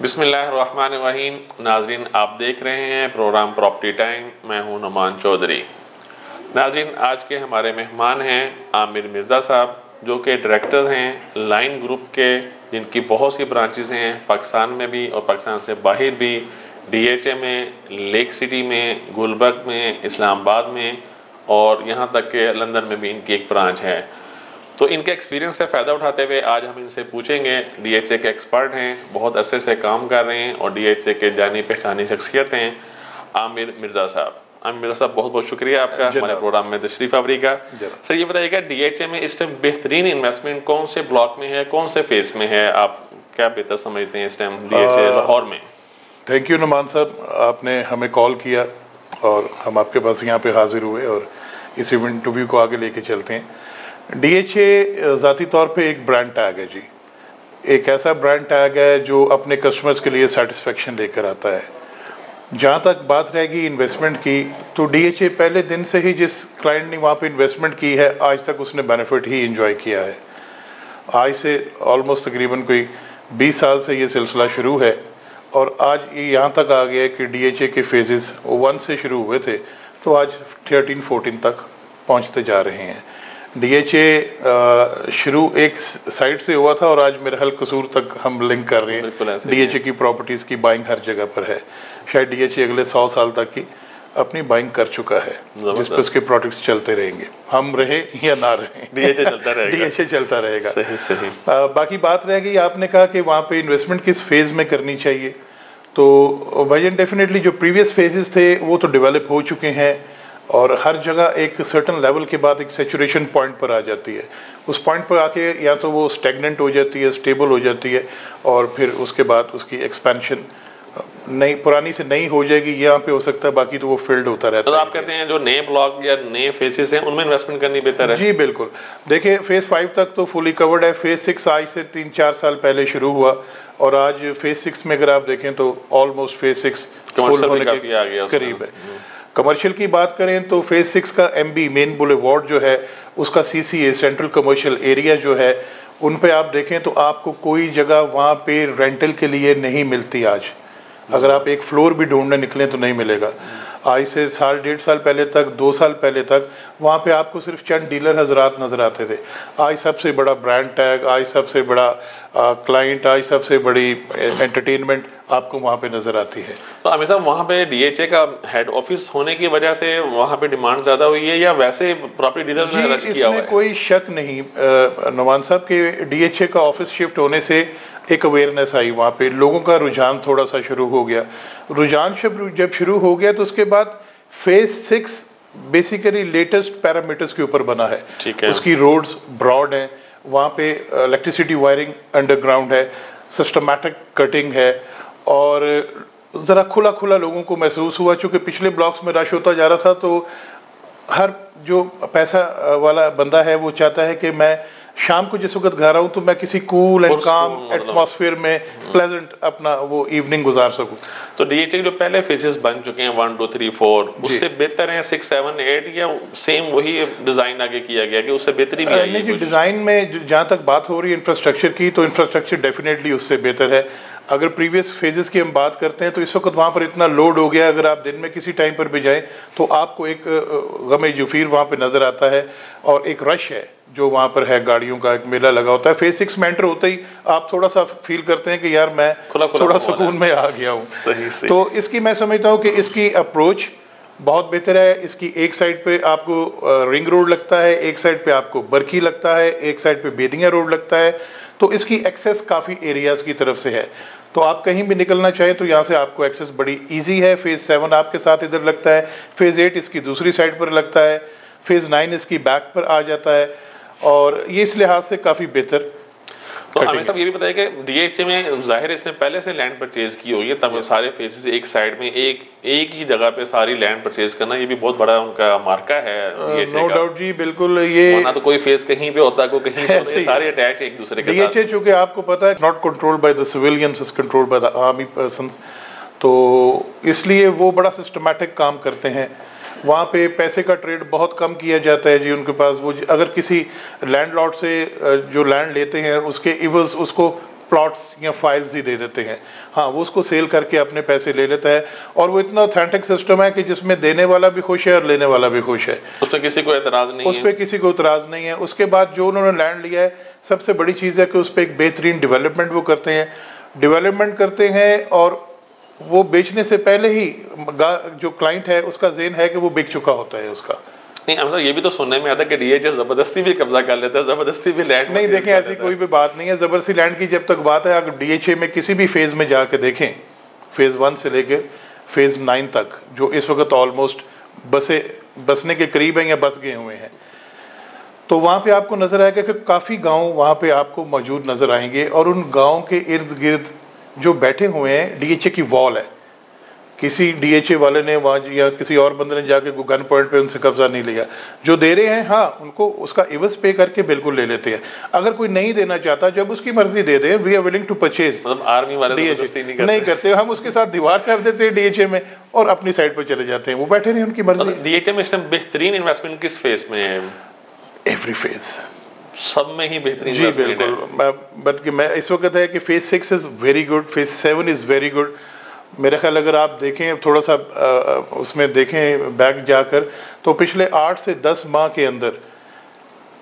बिस्मिल्लाहिर्रहमानिर्रहीम। नाजरीन, आप देख रहे हैं प्रोग्राम प्रॉपर्टी टाइम। मैं हूं नुमान चौधरी। नाजरीन, आज के हमारे मेहमान हैं आमिर मिर्ज़ा साहब, जो कि डायरेक्टर हैं लाइन ग्रुप के, जिनकी बहुत सी ब्रांचेस हैं पाकिस्तान में भी और पाकिस्तान से बाहर भी। DHA में, लेक सिटी में, गुलबर्ग में, इस्लामाबाद में और यहाँ तक के लंदन में भी इनकी एक ब्रांच है। तो इनके एक्सपीरियंस से फ़ायदा उठाते हुए आज हम इनसे पूछेंगे। DHA के एक्सपर्ट हैं, बहुत अरसे से काम कर रहे हैं और DHA के जानी पहचानी शख्सियत हैं आमिर मिर्ज़ा साहब। आमिर मिर्ज़ा साहब, बहुत बहुत शुक्रिया आपका हमारे प्रोग्राम में तशरीफ़ आवरी का। सर, ये बताइएगा DHA में इस टाइम बेहतरीन इन्वेस्टमेंट कौन से ब्लॉक में है, कौन से फेस में है? आप क्या बेहतर समझते हैं इस टाइम DHA लाहौर में? थैंक यू नुमान साहब, आपने हमें कॉल किया और हम आपके पास यहाँ पे हाजिर हुए और इस इंटरव्यू को आगे लेके चलते हैं। DHA ज़ाती तौर पे एक ब्रांड टैग है जी, एक ऐसा ब्रांड टैग है जो अपने कस्टमर्स के लिए सेटिस्फेक्शन लेकर आता है। जहाँ तक बात रहेगी इन्वेस्टमेंट की, तो DHA पहले दिन से ही जिस क्लाइंट ने वहाँ पे इन्वेस्टमेंट की है, आज तक उसने बेनिफिट ही इंजॉय किया है। आज से ऑलमोस्ट तकरीबन कोई 20 साल से ये सिलसिला शुरू है और आज ये यहाँ तक आ गया है कि DHA के फेजेस 1 से शुरू हुए थे तो आज 13-14 तक पहुँचते जा रहे हैं। DHA शुरू एक साइड से हुआ था और आज मेरे हल कसूर तक हम लिंक कर रहे हैं। DHA की प्रॉपर्टीज़ की बाइंग हर जगह पर है। शायद DHA अगले 100 साल तक की अपनी बाइंग कर चुका है, जिस पर उसके प्रोडक्ट्स चलते रहेंगे, हम रहे या ना रहे। DHA चलता रहेगा। DHA चलता रहेगा। सही। बाकी बात रह गई, आपने कहा कि वहाँ पे इन्वेस्टमेंट किस फेज़ में करनी चाहिए। तो भाईजान, डेफिनेटली जो प्रीवियस फेजेस थे वो तो डेवलप हो चुके हैं और हर जगह एक सर्टन लेवल के बाद एक सेचुरेशन पॉइंट पर आ जाती है। उस पॉइंट पर आके या तो वो स्टेगनेंट हो जाती है, स्टेबल हो जाती है और फिर उसके बाद उसकी एक्सपेंशन नई पुरानी से नई हो जाएगी, यहाँ पे हो सकता है, बाकी तो वो फील्ड होता रहता है। तो आप कहते हैं जो नए ब्लॉक या नए फेसेस हैं उनमें इन्वेस्टमेंट करनी बेहतर है? जी बिल्कुल। देखिए, फेज़ 5 तक तो फुली कवर्ड है। फेज़ 6 आज से 3-4 साल पहले शुरू हुआ और आज फेज़ 6 में अगर आप देखें तो ऑलमोस्ट फेज़ 6 फुल होने के करीब है। कमर्शियल की बात करें तो फेज़ 6 का MB मेन बुलेवार्ड जो है, उसका CCA सेंट्रल कमर्शियल एरिया जो है, उन पे आप देखें तो आपको कोई जगह वहाँ पे रेंटल के लिए नहीं मिलती। आज अगर आप एक फ्लोर भी ढूंढने निकलें तो नहीं मिलेगा। आज से साल 1.5 साल पहले तक, 2 साल पहले तक वहाँ पे आपको सिर्फ चंद डीलर हजरात नज़र आते थे। आज सबसे बड़ा ब्रांड टैग, आज सबसे बड़ा क्लाइंट, आज सबसे बड़ी एंटरटेनमेंट आपको वहाँ पे नज़र आती है। तो आमिर साहब, वहाँ पे DHA का हेड ऑफिस होने की वजह से वहाँ पे डिमांड ज़्यादा हुई है या वैसे प्रॉपर्टी डीलर ने रश किया हुआ है? इसमें कोई शक नहीं नवान साहब के DHA का ऑफिस शिफ्ट होने से एक अवेयरनेस आई, वहाँ पे लोगों का रुझान थोड़ा सा शुरू हो गया। रुझान जब शुरू हो गया तो उसके बाद फेज़ 6 बेसिकली लेटेस्ट पैरामीटर्स के ऊपर बना है। ठीक है। उसकी रोड्स ब्रॉड हैं, वहाँ पे इलेक्ट्रिसिटी वायरिंग अंडरग्राउंड है, सिस्टमैटिक कटिंग है और ज़रा खुला खुला लोगों को महसूस हुआ। चूँकि पिछले ब्लॉक्स में रश होता जा रहा था तो हर जो पैसा वाला बंदा है वो चाहता है कि मैं शाम को जिस वक्त घर आऊँ तो मैं किसी कूल एंड काम एटमॉस्फेयर में प्लेजेंट अपना वो इवनिंग गुजार सकूँ। तो DHA के जो पहले फेसेस बन चुके हैं 1, 2, 3, 4 उससे बेहतर हैं 6, 7, 8 या सेम वही डिज़ाइन आगे किया गया कि उससे बेहतरी भी आई है? नहीं, डिज़ाइन में जहाँ तक बात हो रही है इंफ्रास्ट्रक्चर की, तो इंफ्रास्ट्रक्चर डेफिनेटली उससे बेहतर है। अगर प्रीवियस फेजेस की हम बात करते हैं तो इस वक्त वहाँ पर इतना लोड हो गया, अगर आप दिन में किसी टाइम पर भी जाएं तो आपको एक गमे जुफीर वहाँ पे नज़र आता है और एक रश है जो वहाँ पर है, गाड़ियों का एक मेला लगा होता है। फेज़ 6 में एंटर होते ही आप थोड़ा सा फील करते हैं कि यार मैं थोड़ा सुकून में आ गया हूँ। सही। तो इसकी मैं समझता हूँ कि इसकी अप्रोच बहुत बेहतर है। इसकी एक साइड पे आपको रिंग रोड लगता है, एक साइड पे आपको बरकी लगता है, एक साइड पे बेदिया रोड लगता है। तो इसकी एक्सेस काफ़ी एरियाज़ की तरफ से है, तो आप कहीं भी निकलना चाहें तो यहाँ से आपको एक्सेस बड़ी इजी है। फेज़ 7 आपके साथ इधर लगता है, फेज़ 8 इसकी दूसरी साइड पर लगता है, फेज़ 9 इसकी बैक पर आ जाता है और ये इस लिहाज से काफ़ी बेहतर। तो आमिर साहब, ये भी बताइए कि DHA में जाहिर है इसने पहले से लैंड परचेज की होगी, तब सारे फेसेस एक साइड में एक ही जगह पे सारी लैंड परचेज करना, ये भी बहुत बड़ा उनका मार्का है DHA का। नो डाउट जी, बिल्कुल। ये वरना तो कोई फेस कहीं पे होता, कोई कहीं पे होता, सारे अटैच एक दूसरे के साथ। DHA चूँकि आपको पता है not controlled by the civilians, is controlled by the army persons, तो इसलिए वो बड़ा सिस्टमैटिक काम करते हैं। वहाँ पे पैसे का ट्रेड बहुत कम किया जाता है जी उनके पास। वो अगर किसी लैंडलॉर्ड से जो लैंड लेते हैं उसके इवज़ उसको प्लॉट्स या फाइल्स ही दे देते हैं। हाँ, वो उसको सेल करके अपने पैसे ले लेता है, और वो इतना ऑथेंटिक सिस्टम है कि जिसमें देने वाला भी खुश है और लेने वाला भी खुश है। उस पर किसी को एतराज़ नहीं है, उस पर किसी को एतराज़ नहीं है। उसके बाद जो उन्होंने लैंड लिया है, सबसे बड़ी चीज़ है कि उस पर एक बेहतरीन डेवलपमेंट वो करते हैं, और वो बेचने से पहले ही जो क्लाइंट है उसका ज़हन है कि वो बिक चुका होता है उसका। नहीं, हम ये भी तो सुनने में आता है कि डीएचए जबरदस्ती भी कब्जा कर लेता है, जबरदस्ती भी लैंड नहीं, देखें ऐसी कोई भी बात नहीं है जबरदस्ती लैंड की। जब तक बात है, अगर डीएचए में किसी भी फेज़ में जाके देखें, फेज़ 1 से लेके फेज़ 9 तक, जो इस वक्त ऑलमोस्ट बसने के करीब हैं या बस गए हुए हैं, तो वहाँ पे आपको नज़र आएगा कि काफ़ी गांव वहाँ पे आपको मौजूद नज़र आएंगे, और उन गांव के इर्द गिर्द जो बैठे हुए हैं, डीएचए की वॉल है। किसी डीएचए वाले ने वहाँ या किसी और बंदे ने जाके गन पॉइंट पे उनसे कब्जा नहीं लिया। जो दे रहे हैं, हाँ, उनको उसका इवज पे करके बिल्कुल ले लेते हैं। अगर कोई नहीं देना चाहता, जब उसकी मर्जी दे दें, we are willing to purchase. मतलब आर्मी वाले डीएचए नहीं करते, हम उसके साथ दीवार कर देते हैं डीएचए में और अपनी साइड पर चले जाते हैं, वो बैठे नहीं, उनकी मर्जी। डीएचए में इस टाइम बेहतरीन इन्वेस्टमेंट किस फेज में है? एवरी फेज, सब में ही बेहतरीन। जी बिल्कुल, बट मैं इस वक्त है कि phase 6 is very good, phase 7 is very good. मेरा ख्याल अगर आप देखें थोड़ा सा उसमें देखें बैक जाकर, तो पिछले 8 से 10 माह के अंदर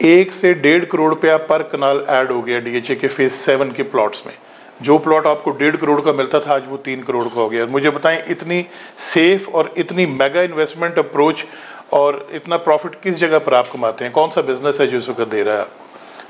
1 से 1.5 करोड़ रुपया पर कनाल ऐड हो गया डीएचए के फेज 7 के प्लॉट्स में। जो प्लॉट आपको 1.5 करोड़ का मिलता था, आज वो 3 करोड़ का हो गया। मुझे बताएं, इतनी सेफ और इतनी मेगा इन्वेस्टमेंट अप्रोच और इतना प्रॉफिट किस जगह पर आप कमाते हैं? कौन सा बिजनेस है जो इस वक्त दे रहा है आपको?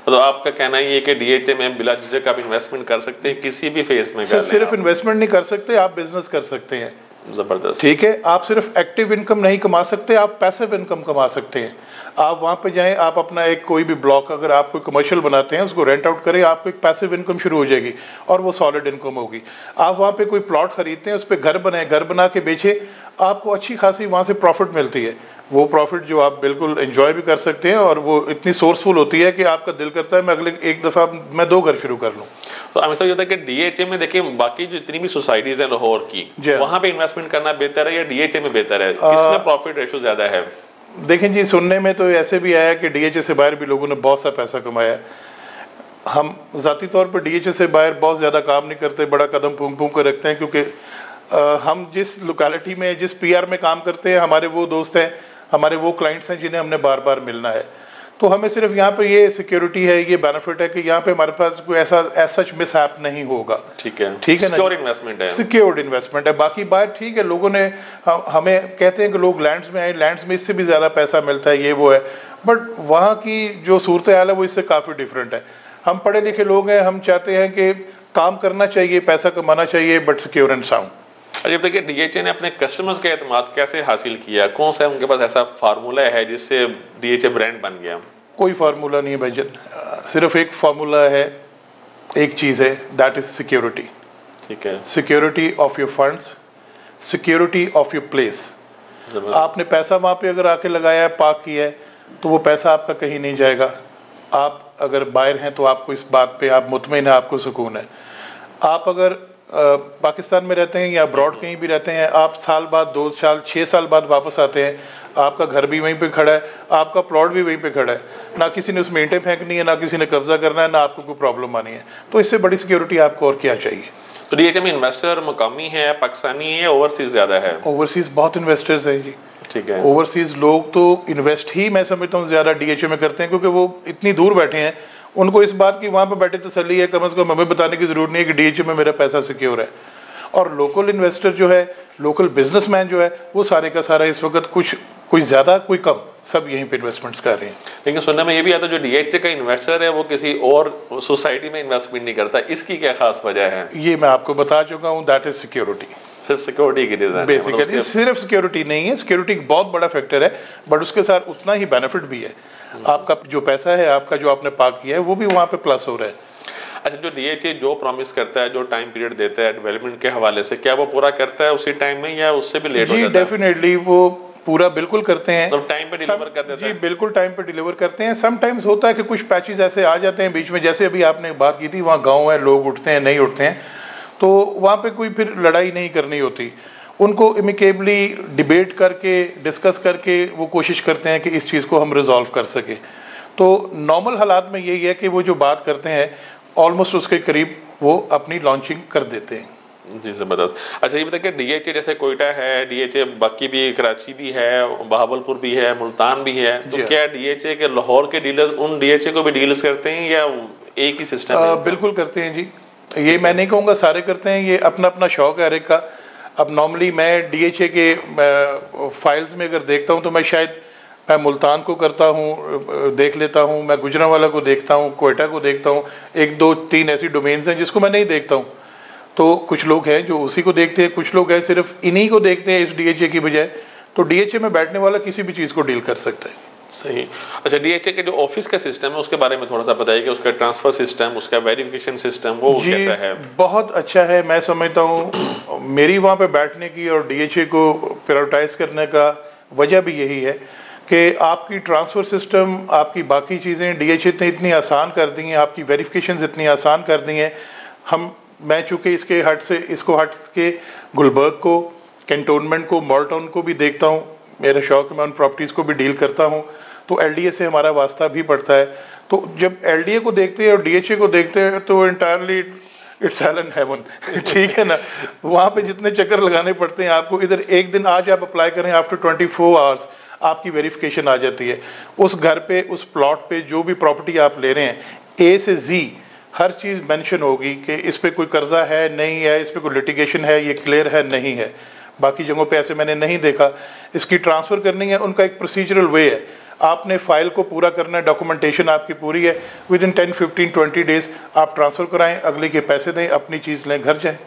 तो आपका कहना ये है कि डीएचए में बिला झिझक आप इन्वेस्टमेंट कर सकते हैं, किसी भी फेज में? सिर्फ इन्वेस्टमेंट नहीं कर सकते, आप बिजनेस कर सकते हैं। जबरदस्त, ठीक है। आप सिर्फ एक्टिव इनकम नहीं कमा सकते, आप पैसिव इनकम कमा सकते हैं। आप वहाँ पे जाएं, आप अपना एक कोई भी ब्लॉक, अगर आप कोई कमर्शियल बनाते हैं, उसको रेंट आउट करें, आपको एक पैसिव इनकम शुरू हो जाएगी और वो सॉलिड इनकम होगी। आप वहाँ पे कोई प्लॉट खरीदते हैं, उस पर घर बनाए, घर बना के बेचे, आपको अच्छी खासी वहाँ से प्रॉफिट मिलती है। वो प्रॉफिट जो आप बिल्कुल एंजॉय भी कर सकते हैं, और वो इतनी सोर्सफुल होती है कि आपका दिल करता है मैं अगले एक दफ़ा मैं 2 घर शुरू कर लूँ। तो हमें समझ आता है कि डीएचए में देखिए, बाकी जो इतनी भी सोसाइटीज़ हैं लाहौर की, वहाँ पे इन्वेस्टमेंट करना बेहतर है या डीएचए में बेहतर है? किसमें प्रॉफिट रेशो ज़्यादा है? देखें जी, सुनने में तो ऐसे भी आया कि डीएचए से बाहर भी लोगों ने बहुत सा पैसा कमाया। हम ज़ाती तौर पर डीएचए से बाहर बहुत ज़्यादा काम नहीं करते, बड़ा कदम फूंक फूंक कर रखते हैं, क्योंकि हम जिस लोकेलिटी में, जिस पीआर में काम करते हैं, हमारे वो दोस्त हैं, हमारे वो क्लाइंट्स हैं जिन्हें हमने बार बार मिलना है। तो हमें सिर्फ यहाँ पे ये सिक्योरिटी है, ये बेनिफिट है कि यहाँ पे हमारे पास कोई ऐसा सच मिस ऐप नहीं होगा। ठीक है, ठीक है ना, सिक्योर इन्वेस्टमेंट है, सिक्योर्ड इन्वेस्टमेंट है। बाकी बात ठीक है, लोगों ने हमें कहते हैं कि लोग लैंड्स में आए, लैंड्स में इससे भी ज़्यादा पैसा मिलता है, ये वो है, बट वहाँ की जो सूरत हाल है वो इससे काफ़ी डिफरेंट है। हम पढ़े लिखे लोग हैं, हम चाहते हैं कि काम करना चाहिए, पैसा कमाना चाहिए, बट सिक्योर एंड साउंड। जब तक डीएचए ने अपने कस्टमर्स का एतमाद कैसे हासिल किया? कौन सा उनके पास ऐसा फार्मूला है जिससे डीएचए ब्रांड बन गया? कोई फार्मूला नहीं है भाईजान, सिर्फ एक फार्मूला है, एक चीज़ है, दैट इज़ सिक्योरिटी। ठीक है, security of your funds, security of your place. आपने पैसा वहाँ पे अगर आके लगाया है, पार्क किया है, तो वो पैसा आपका कहीं नहीं जाएगा। आप अगर बाहर हैं तो आपको इस बात पे आप मुतमईन है, आपको सुकून है। आप अगर पाकिस्तान में रहते हैं या अब्रॉड कहीं भी रहते हैं, आप साल बाद, 2 साल, 6 साल बाद वापस आते हैं, आपका घर भी वहीं पे खड़ा है, आपका प्लॉट भी वहीं पे खड़ा है, ना किसी ने उसमें ईंटें फेंकनी है, ना किसी ने कब्जा करना है, ना आपको कोई प्रॉब्लम आनी है। तो इससे बड़ी सिक्योरिटी आपको और क्या चाहिए? तो डीएचए में इन्वेस्टर मुकामी है, पाकिस्तानी है, ओवरसीज ज़्यादा है? ओवरसीज़ बहुत इन्वेस्टर्स हैं जी। ठीक है, ओवरसीज़ लोग तो इन्वेस्ट ही मैं समझता हूँ ज़्यादा डीएचए में करते हैं, क्योंकि वो इतनी दूर बैठे हैं, उनको इस बात की वहाँ पर बैठे तसल्ली है, कम से कम हमें बताने की ज़रूरत नहीं है कि डीएचए में मेरा पैसा सिक्योर है। और लोकल इन्वेस्टर जो है, लोकल बिजनेसमैन जो है, वो सारे का सारा इस वक्त कोई ज़्यादा कोई कम, सब यहीं पे इन्वेस्टमेंट्स कर रहे हैं। लेकिन सुनने में ये भी आता है जो डीएचए का इन्वेस्टर है वो किसी और सोसाइटी में इन्वेस्टमेंट नहीं करता, इसकी क्या खास वजह है? ये मैं आपको बता चुका हूँ, दैट इज़ सिक्योरिटी। सिर्फ सिक्योरिटी की रीजन बेसिकली सिर्फ सिक्योरिटी नहीं है, सिक्योरिटी एक बहुत बड़ा फैक्टर है, बट उसके साथ उतना ही बेनिफिट भी है। आपका जो पैसा है, आपका जो आपने पार्क किया है, वो भी वहाँ पे प्लस हो रहा है। अच्छा, जो डीएचए जो प्रॉमिस करता है, जो टाइम पीरियड देता है डेवलपमेंट के हवाले से, क्या वो पूरा करता है उसी टाइम में या उससे भी लेट हो जाता है? डेफिनेटली वो पूरा बिल्कुल करते हैं, तो टाइम पे डिलीवर कर देते हैं। जी बिल्कुल टाइम पे डिलीवर करते हैं। समटाइम्स होता है कि कुछ पैचेस ऐसे आ जाते हैं बीच में, जैसे अभी आपने बात की थी, वहाँ गाँव है, लोग उठते हैं, नहीं उठते हैं, तो वहाँ पे कोई फिर लड़ाई नहीं करनी होती, उनको इमिकेबली डिबेट करके, डिस्कस करके वो कोशिश करते हैं कि इस चीज़ को हम रिजॉल्व कर सकें। तो नॉर्मल हालात में यही है कि वो जो बात करते हैं, ऑलमोस्ट उसके करीब वो अपनी लॉन्चिंग कर देते हैं। जी ज़बरदस्त। अच्छा ये बताइए कि DHA जैसे कोयटा है, DHA बाकी भी कराची भी है, बहावलपुर भी है, मुल्तान भी है, तो क्या DHA के लाहौर के डीलर्स उन DHA को भी डील्स करते हैं या एक ही सिस्टम है? बिल्कुल करते हैं जी, ये मैं नहीं कहूँगा सारे करते हैं, ये अपना अपना शौक है हर एक का। अब नॉर्मली मैं DHA के फाइल्स में अगर देखता हूँ तो मैं मुल्तान को करता हूँ, देख लेता हूँ, मैं गुजरांवाला को देखता हूँ, कोयटा को देखता हूँ, 1 2 3 ऐसी डोमेन्स हैं जिसको मैं नहीं देखता हूँ। तो कुछ लोग हैं जो उसी को देखते हैं, कुछ लोग हैं सिर्फ इन्हीं को देखते हैं इस DHA की बजाय। तो DHA में बैठने वाला किसी भी चीज़ को डील कर सकता है। सही। अच्छा DHA के जो ऑफिस का सिस्टम है उसके बारे में थोड़ा सा बताइए कि उसका ट्रांसफ़र सिस्टम, उसका वेरिफिकेशन सिस्टम वो कैसा है? बहुत अच्छा है, मैं समझता हूँ। मेरी वहाँ पे बैठने की और DHA को प्रायोरिटाइज करने का वजह भी यही है कि आपकी ट्रांसफ़र सिस्टम, आपकी बाकी चीज़ें DHA ने इतनी आसान कर दी हैं, आपकी वेरिफिकेशन इतनी आसान कर दी हैं। मैं चूँकि इसको हट के गुलबर्ग को, कैंटोनमेंट को, मॉल्टन को भी देखता हूँ, मेरा शौक है, मैं उन प्रॉपर्टीज़ को भी डील करता हूँ, तो LDA से हमारा वास्ता भी पड़ता है। तो जब LDA को देखते हैं और DHA को देखते हैं तो entirely it's hello and heaven, ठीक है ना। वहाँ पे जितने चक्कर लगाने पड़ते हैं आपको, इधर एक दिन आज आप अप्लाई करें, आफ्टर 24 आवर्स आपकी वेरिफिकेशन आ जाती है। उस घर पे, उस प्लॉट पे जो भी प्रॉपर्टी आप ले रहे हैं, A से Z हर चीज़ मेंशन होगी कि इस पे कोई कर्जा है, नहीं है, इस पे कोई लिटिगेशन है, ये क्लियर है, नहीं है। बाकी जगहों पे ऐसे मैंने नहीं देखा। इसकी ट्रांसफ़र करनी है, उनका एक प्रोसीजरल वे है, आपने फ़ाइल को पूरा करना है, डॉक्यूमेंटेशन आपकी पूरी है, विदिन 10 15 20 डेज़ आप ट्रांसफ़र कराएं, अगले के पैसे दें, अपनी चीज़ लें, घर जाएं।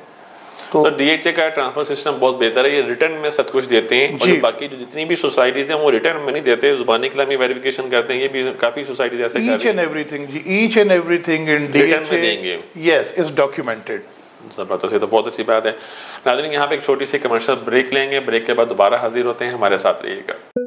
तो DHA का ट्रांसफर सिस्टम बहुत बेहतर है, ये रिटर्न में सब कुछ देते हैं और बाकी जो जितनी भी सोसाइटीज हैं वो रिटर्न में नहीं देते, जुबानी कलामी वेरिफिकेशन करते हैं। ये भी काफ़ी सोसाइटीज ऐसे कर रही हैं। ईच एंड एवरीथिंग जी, each and everything in DHA yes is documented. ज़बरदस्त, तो बहुत अच्छी बात है। नाज़रीन यहाँ पे एक छोटी सी कमर्शियल ब्रेक लेंगे, ब्रेक के बाद दोबारा हाजिर होते हैं, हमारे साथ रहिएगा।